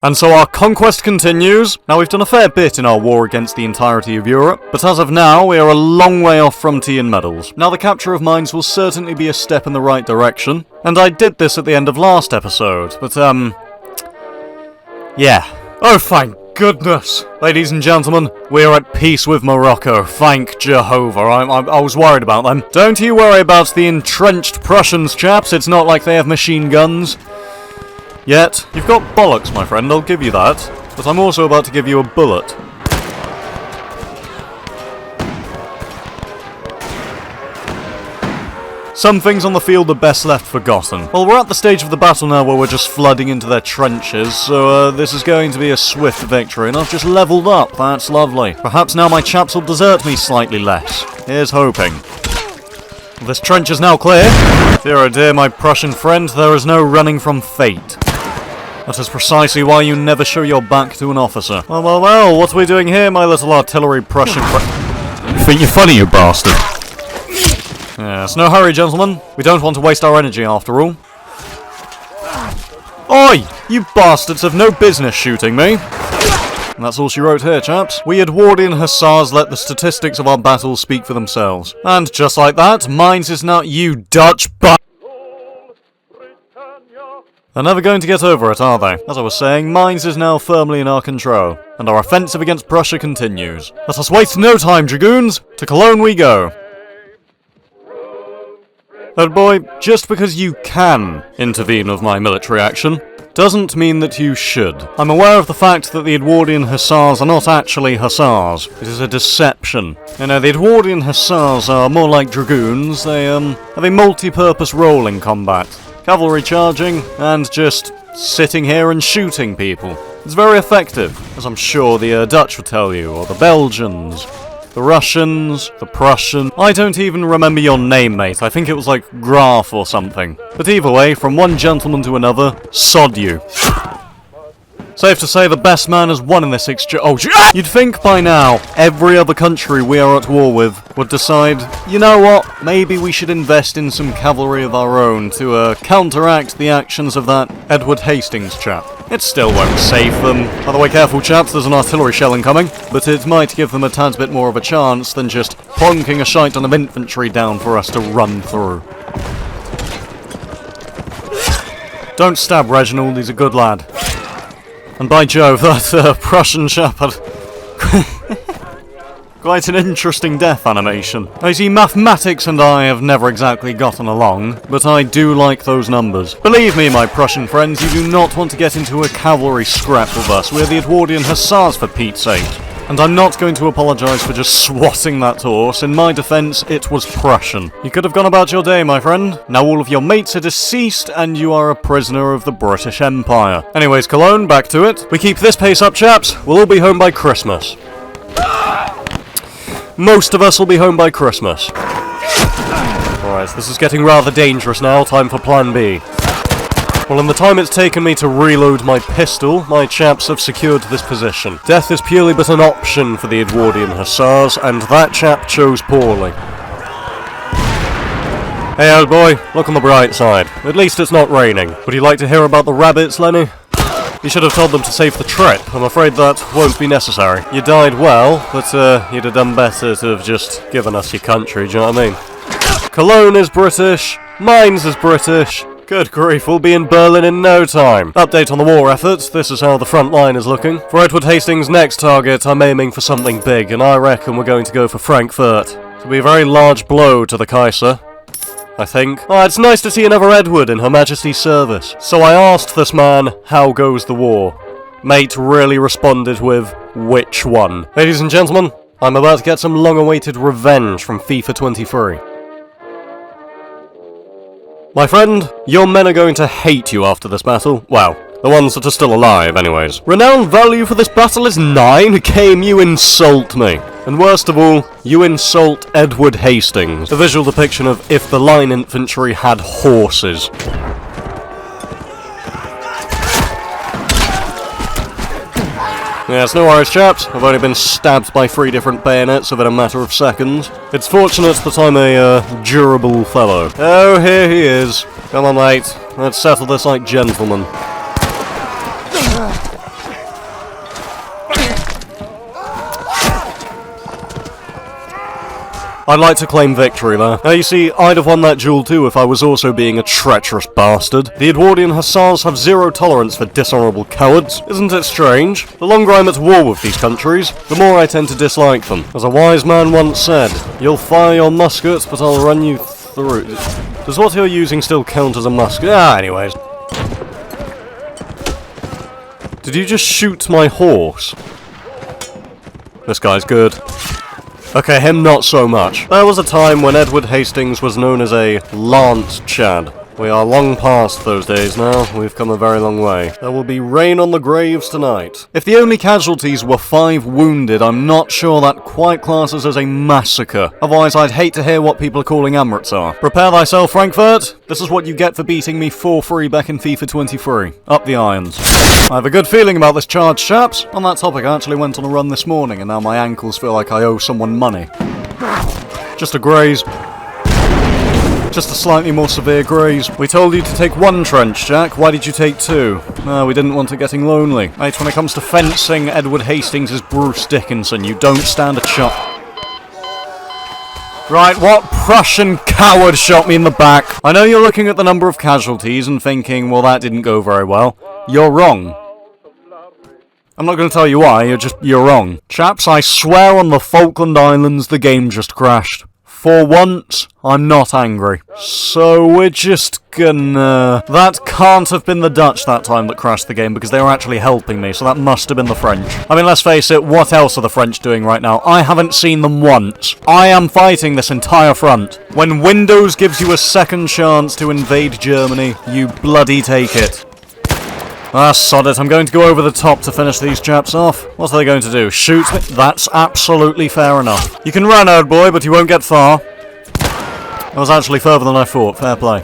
And so our conquest continues. Now we've done a fair bit in our war against the entirety of Europe, but as of now we are a long way off Frontian medals. Now the capture of mines will certainly be a step in the right direction, and I did this at the end of last episode, but yeah. Oh thank goodness! Ladies and gentlemen, we are at peace with Morocco, thank Jehovah. I was worried about them. Don't you worry about the entrenched Prussians, chaps, it's not like they have machine guns. Yet, you've got bollocks, my friend, I'll give you that. But I'm also about to give you a bullet. Some things on the field are best left forgotten. Well, we're at the stage of the battle now where we're just flooding into their trenches, so this is going to be a swift victory, and I've just leveled up, that's lovely. Perhaps now my chaps will desert me slightly less. Here's hoping. This trench is now clear. Dear oh dear, my Prussian friend, there is no running from fate. That is precisely why you never show your back to an officer. Well, what are we doing here, my little artillery Prussian You think you're funny, you bastard? Yes, no hurry, gentlemen. We don't want to waste our energy, after all. Oi! You bastards have no business shooting me. And that's all she wrote here, chaps. We Edwardian Hussars let the statistics of our battles speak for themselves. And just like that, Mainz is now you Dutch They're never going to get over it, are they? As I was saying, Mainz is now firmly in our control, and our offensive against Prussia continues. Let us waste no time, dragoons! To Cologne we go! But boy, just because you can intervene with my military action, doesn't mean that you should. I'm aware of the fact that the Edwardian Hussars are not actually Hussars. It is a deception. You know, the Edwardian Hussars are more like dragoons. They, have a multi-purpose role in combat. Cavalry charging, and just sitting here and shooting people. It's very effective, as I'm sure the Dutch would tell you, or the Belgians, the Russians, the Prussians. I don't even remember your name, mate. I think it was like Graf or something. But either way, from one gentleman to another, sod you. Safe to say the best man has won in this exchange. Oh, you'd think by now every other country we are at war with would decide, you know what, maybe we should invest in some cavalry of our own to counteract the actions of that Edward Hastings chap. It still won't save them. By the way, careful chaps, there's an artillery shell incoming, but it might give them a tad bit more of a chance than just plonking a shite ton of infantry down for us to run through. Don't stab Reginald, he's a good lad. And by Jove, that Prussian chap had quite an interesting death animation. I see, mathematics and I have never exactly gotten along, but I do like those numbers. Believe me, my Prussian friends, you do not want to get into a cavalry scrap with us. We're the Edwardian Hussars, for Pete's sake. And I'm not going to apologise for just swatting that horse. In my defence, it was Prussian. You could have gone about your day, my friend. Now all of your mates are deceased, and you are a prisoner of the British Empire. Anyways, Cologne, back to it. We keep this pace up, chaps. We'll all be home by Christmas. Most of us will be home by Christmas. Alright, this is getting rather dangerous now. Time for plan B. Well, in the time it's taken me to reload my pistol, my chaps have secured this position. Death is purely but an option for the Edwardian Hussars, and that chap chose poorly. Hey old boy, look on the bright side. At least it's not raining. Would you like to hear about the rabbits, Lenny? You should have told them to save the trip. I'm afraid that won't be necessary. You died well, but you'd have done better to have just given us your country, do you know what I mean? Cologne is British, Mainz is British. Good grief, we'll be in Berlin in no time. Update on the war effort, this is how the front line is looking. For Edward Hastings' next target, I'm aiming for something big, and I reckon we're going to go for Frankfurt. It'll be a very large blow to the Kaiser, I think. Oh, it's nice to see another Edward in Her Majesty's service. So I asked this man, how goes the war? Mate really responded with, which one? Ladies and gentlemen, I'm about to get some long-awaited revenge from FIFA 23. My friend, your men are going to hate you after this battle. Well, the ones that are still alive, anyways. Renown value for this battle is 9? Game, you insult me. And worst of all, you insult Edward Hastings. A visual depiction of if the line infantry had horses. Yes, no worries, chaps. I've only been stabbed by 3 different bayonets within a matter of seconds. It's fortunate that I'm a, durable fellow. Oh, here he is. Come on, mate. Let's settle this like gentlemen. I'd like to claim victory there. Now you see, I'd have won that duel too if I was also being a treacherous bastard. The Edwardian Hussars have zero tolerance for dishonourable cowards. Isn't it strange? The longer I'm at war with these countries, the more I tend to dislike them. As a wise man once said, you'll fire your muskets, but I'll run you through. Does what you're using still count as a musket? Anyways. Did you just shoot my horse? This guy's good. Okay, him not so much. There was a time when Edward Hastings was known as a Lance Chad. We are long past those days now. We've come a very long way. There will be rain on the graves tonight. If the only casualties were 5 wounded, I'm not sure that quite classes as a massacre. Otherwise, I'd hate to hear what people are calling Amritsar. Prepare thyself, Frankfurt. This is what you get for beating me 4-3 back in FIFA 23. Up the irons. I have a good feeling about this charge, chaps. On that topic, I actually went on a run this morning, and now my ankles feel like I owe someone money. Just a graze. Just a slightly more severe graze. We told you to take 1 trench, Jack. Why did you take 2? No, we didn't want it getting lonely. Mate, when it comes to fencing, Edward Hastings is Bruce Dickinson. You don't stand a chance. Right, what Prussian coward shot me in the back? I know you're looking at the number of casualties and thinking, well, that didn't go very well. You're wrong. I'm not going to tell you why, you're wrong. Chaps, I swear on the Falkland Islands the game just crashed. For once, I'm not angry. So we're just gonna... That can't have been the Dutch that time that crashed the game, because they were actually helping me, so that must have been the French. I mean, let's face it, what else are the French doing right now? I haven't seen them once. I am fighting this entire front. When Windows gives you a second chance to invade Germany, you bloody take it. Ah, sod it, I'm going to go over the top to finish these chaps off. What are they going to do? Shoot me? That's absolutely fair enough. You can run, old boy, but you won't get far. That was actually further than I thought. Fair play.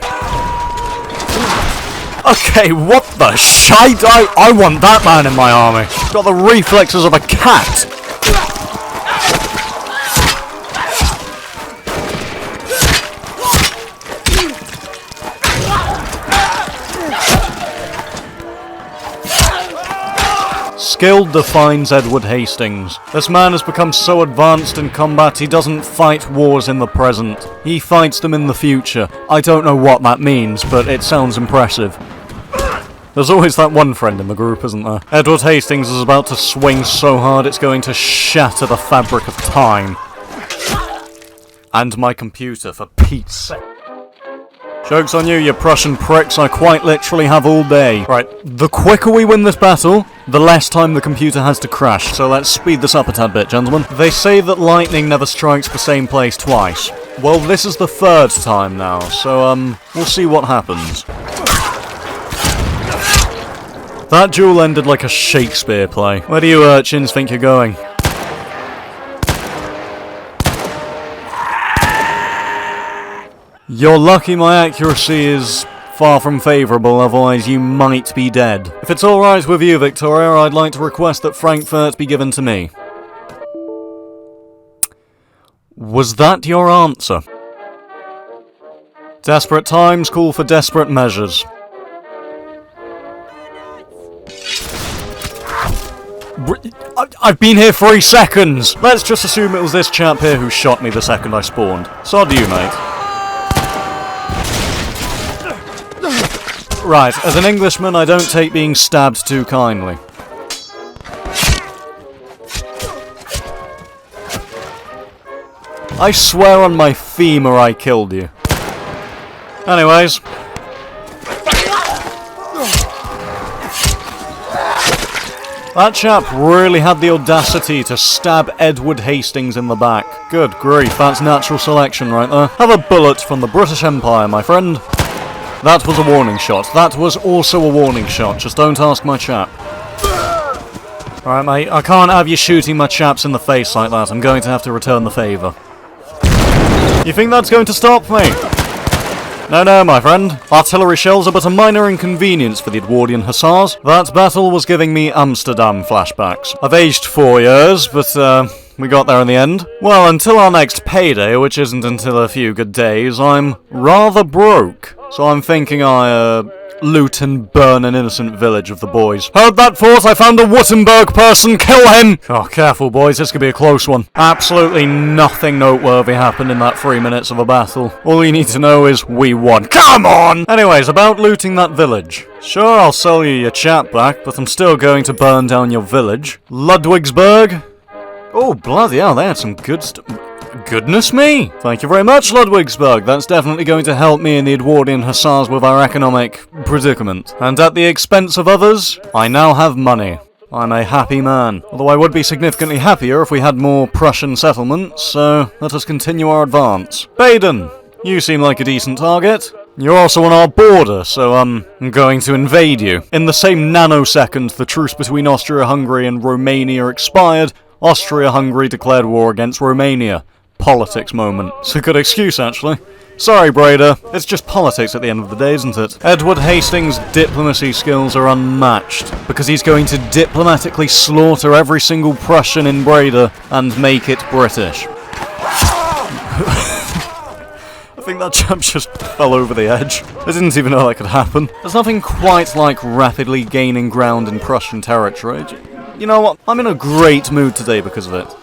Okay, what the shite? I want that man in my army. Got the reflexes of a cat. Skill defines Edward Hastings. This man has become so advanced in combat he doesn't fight wars in the present. He fights them in the future. I don't know what that means, but it sounds impressive. There's always that one friend in the group, isn't there? Edward Hastings is about to swing so hard it's going to shatter the fabric of time. And my computer, for Pete's sake. Joke's on you, you Prussian pricks. I quite literally have all day. Right, the quicker we win this battle, the less time the computer has to crash. So let's speed this up a tad bit, gentlemen. They say that lightning never strikes the same place twice. Well, this is the 3rd time now, so, we'll see what happens. That duel ended like a Shakespeare play. Where do you urchins think you're going? You're lucky my accuracy is far from favourable, otherwise you might be dead. If it's alright with you, Victoria, I'd like to request that Frankfurt be given to me. Was that your answer? Desperate times call for desperate measures. I've been here 3 seconds! Let's just assume it was this chap here who shot me the second I spawned. Sod you, mate. Right, as an Englishman, I don't take being stabbed too kindly. I swear on my femur I killed you. Anyways. That chap really had the audacity to stab Edward Hastings in the back. Good grief, that's natural selection right there. Have a bullet from the British Empire, my friend. That was a warning shot. That was also a warning shot. Just don't ask my chap. Alright, mate. I can't have you shooting my chaps in the face like that. I'm going to have to return the favour. You think that's going to stop me? No, my friend. Artillery shells are but a minor inconvenience for the Edwardian Hussars. That battle was giving me Amsterdam flashbacks. I've aged 4 years, but, we got there in the end. Well, until our next payday, which isn't until a few good days, I'm rather broke. So I'm thinking I, loot and burn an innocent village of the boys. Heard that, Force? I found a Wittenberg person! Kill him! Oh, careful, boys. This could be a close one. Absolutely nothing noteworthy happened in that 3 minutes of a battle. All you need to know is we won. Come on! Anyways, about looting that village. Sure, I'll sell you your chap back, but I'm still going to burn down your village. Ludwigsburg? Oh, bloody hell, they had some good stuff. Goodness me! Thank you very much, Ludwigsburg. That's definitely going to help me and the Edwardian Hussars with our economic predicament. And at the expense of others, I now have money. I'm a happy man. Although I would be significantly happier if we had more Prussian settlements, so let us continue our advance. Baden, you seem like a decent target. You're also on our border, so I'm going to invade you. In the same nanosecond the truce between Austria-Hungary and Romania expired, Austria-Hungary declared war against Romania. Politics moment. It's a good excuse, actually. Sorry, Breda. It's just politics at the end of the day, isn't it? Edward Hastings' diplomacy skills are unmatched, because he's going to diplomatically slaughter every single Prussian in Breda and make it British. I think that chap just fell over the edge. I didn't even know that could happen. There's nothing quite like rapidly gaining ground in Prussian territory. You know what? I'm in a great mood today because of it.